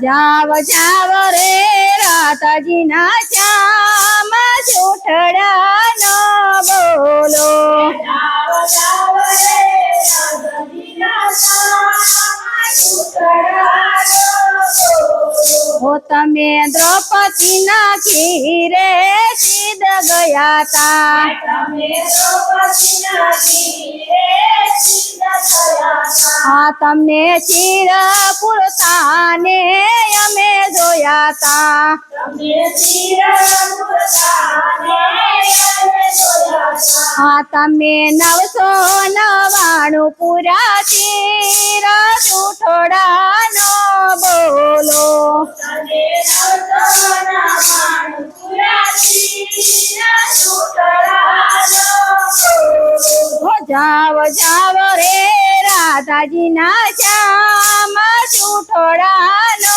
જાવ જાવ રે રાધાજીના શ્યામ જૂઠડા ન બોલો જાવ જાવ રે રાધાજીના શ્યામ જૂઠડા ન બોલો હો તમે દ્રૌપદીના ઘીરે સીધ ગયા તા તમે દ્રૌપદીના ઘીરે સીધ ગયા તા હા તમને ચીર પુરતાને અમે જોયા તા તમે ચિરપુરતાને અમે જોયા તા હા તમે 999 પૂરા ચીર જૂઠોડા ન બોલો તમે નવસોના માણપુરા ચીરા જૂઠડા ન બોલો હો જાવ જાવ રે રાધાજીના શ્યામ જૂઠોડા ન